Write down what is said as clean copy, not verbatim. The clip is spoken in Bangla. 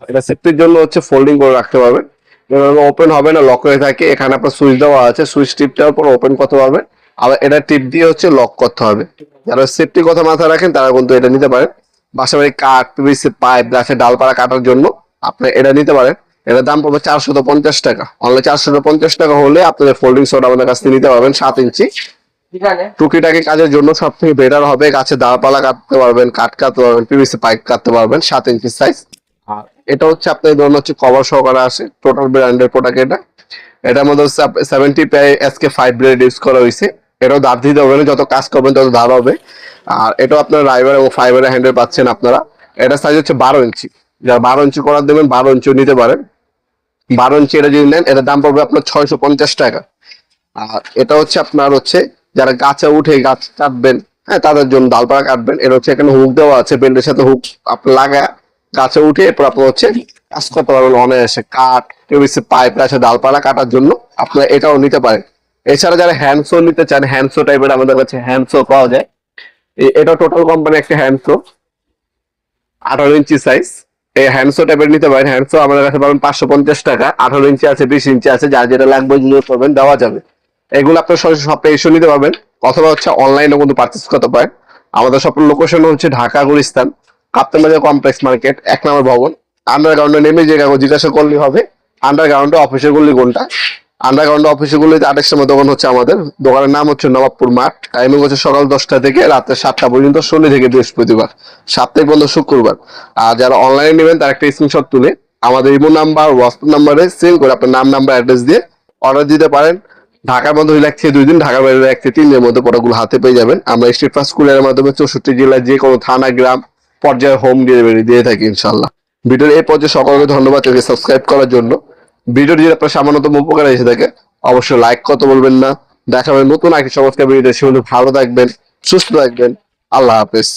এটা সেফটির জন্য হচ্ছে ফোল্ডিং করে রাখতে পারবেন, ওপেন হবে না, লক হয়ে থাকে। এখানে আপনার সুইচ দেওয়া আছে, সুইচ টিপটার পর ওপেন করতে পারবেন, আবার এটা টিপ দিয়ে হচ্ছে লক করতে হবে। যারা সেফটির কথা মাথায় রাখেন তারা কিন্তু এটা নিতে পারেন। বাসাবাড়ি কাঠ, পিভিসি পাইপ, গাছের ডালপালা কাটার জন্য আপনি এটা নিতে পারেন। এটার দাম পড়বে 450 টাকা। অনলি 450 টাকা হলে আপনাদের ফোল্ডিং সোড আমাদের কাছ থেকে নিতে পারবেন 7 ইঞ্চি। টুকিটাকি কাজের জন্য সব থেকে বেটার হবে। গাছের ডালপালা কাটতে পারবেন, কাঠ কাটতে পারবেন, পিভিসি পাইপ কাটতে পারবেন, 7 ইঞ্চি সাইজ। আর এটা হচ্ছে আপনার ধরুন হচ্ছে কভার সহকারে আসে, টোটাল ব্র্যান্ডের প্রোডাক্ট এটা। এটার মধ্যে হচ্ছে 70 SK5 ব্লেড ইউজ করা হয়েছে। এটাও ধার দিতে হবে না, যত কাজ করবেন তত ধার হবে। আর এটাও আপনার রাইবার এবং ফাইবারের হ্যান্ডেল পাচ্ছেন আপনারা। এটা সাইজ হচ্ছে 12 ইঞ্চি। যারা 12 ইঞ্চি করার দেবেন 12 ইঞ্চিও নিতে পারেন। 12 ইঞ্চি এটা যদি নেন এটার দাম পড়বে আপনার 650 টাকা। আর এটা হচ্ছে আপনার হচ্ছে যারা গাছে উঠে গাছ কাটবেন, হ্যাঁ, তাদের জন্য ডালপালা কাটবেন। এটা হচ্ছে এখানে হুক দেওয়া আছে, বেল্টের সাথে হুক আপনি লাগায় গাছে উঠে এরপর আপনার হচ্ছে কাজ করতে পারবেন অনায়াসে। কাঠ, পিভিসি পাইপ, গাছে ডালপালা কাটার জন্য আপনারা এটাও নিতে পারেন। এছাড়া যারা হ্যান্ডসো নিতে চান, হ্যান্ডসো টাইপের আমাদের কাছে হ্যান্ডসো পাওয়া যায়। এটা টোটাল কোম্পানি একটা হ্যান্ডসো, 18 ইঞ্চি সাইজ। এই হ্যান্ডসো টাইপের নিতে পারেন। হ্যান্ডসো আমাদের কাছে পাবেন 550 টাকা। 18 ইঞ্চি আছে, 20 ইঞ্চি আছে, যার যেটা লাগবে জিজ্ঞেস করবেন, দেওয়া যাবে। এগুলো আপনার সরাসরি শপে এসে নিতে পারবেন, অথবা হচ্ছে অনলাইনে কিন্তু পারচেস করতে পারেন। আমাদের শপের লোকেশন হচ্ছে ঢাকা গুলিস্তান, কাপ্তান বাজার কমপ্লেক্স মার্কেট, 1 নম্বর ভবন। আন্ডারগ্রাউন্ডে নেমে যে কাগজ জিজ্ঞাসা করলে হবে আন্ডারগ্রাউন্ডে অফিসের গুলি কোনটা। আন্ডারগ্রাউন্ডে অফিসের গুলিতে 28 নম্বর দোকান হচ্ছে আমাদের। দোকানের নাম হচ্ছে নবাবপুর মাঠ। টাইমিং হচ্ছে সকাল 10টা থেকে রাত্রে 7টা পর্যন্ত, শনি থেকে বৃহস্পতিবার, সাপ্তাহিক বন্ধ শুক্রবার। আর যারা অনলাইনে নেবেন তার একটা স্ক্রিনশট তুলে আমাদের ইমো নাম্বার, হোয়াটসঅ্যাপ নাম্বারে সেন্ড করে আপনার নাম, নাম্বার, অ্যাড্রেস দিয়ে অর্ডার দিতে পারেন। ঢাকার মধ্যে 1 থেকে 2 দিন, ঢাকার বাইরে 1 থেকে 3 দিনের মধ্যে প্রোডাক্টগুলো হাতে পেয়ে যাবেন। আমরা স্ট্রিট ফাস্ট কুরিয়ারের মাধ্যমে 64 জেলার যে কোনো থানা, গ্রাম পর্যায়ে হোম ডেলিভারি দিয়ে থাকি ইনশাল্লাহ। ভিডিওর এই পর্যায়ে সকলকে ধন্যবাদ সাবস্ক্রাইব করার জন্য। ভিডিওটি যদি আপনার সামান্যতম উপকার এসে থাকে অবশ্যই লাইক করতে বলবেন না। দেখা হবে নতুন একটি চমৎকার ভিডিওতে। সে ভালো থাকবেন, সুস্থ থাকবেন। আল্লাহ হাফেজ।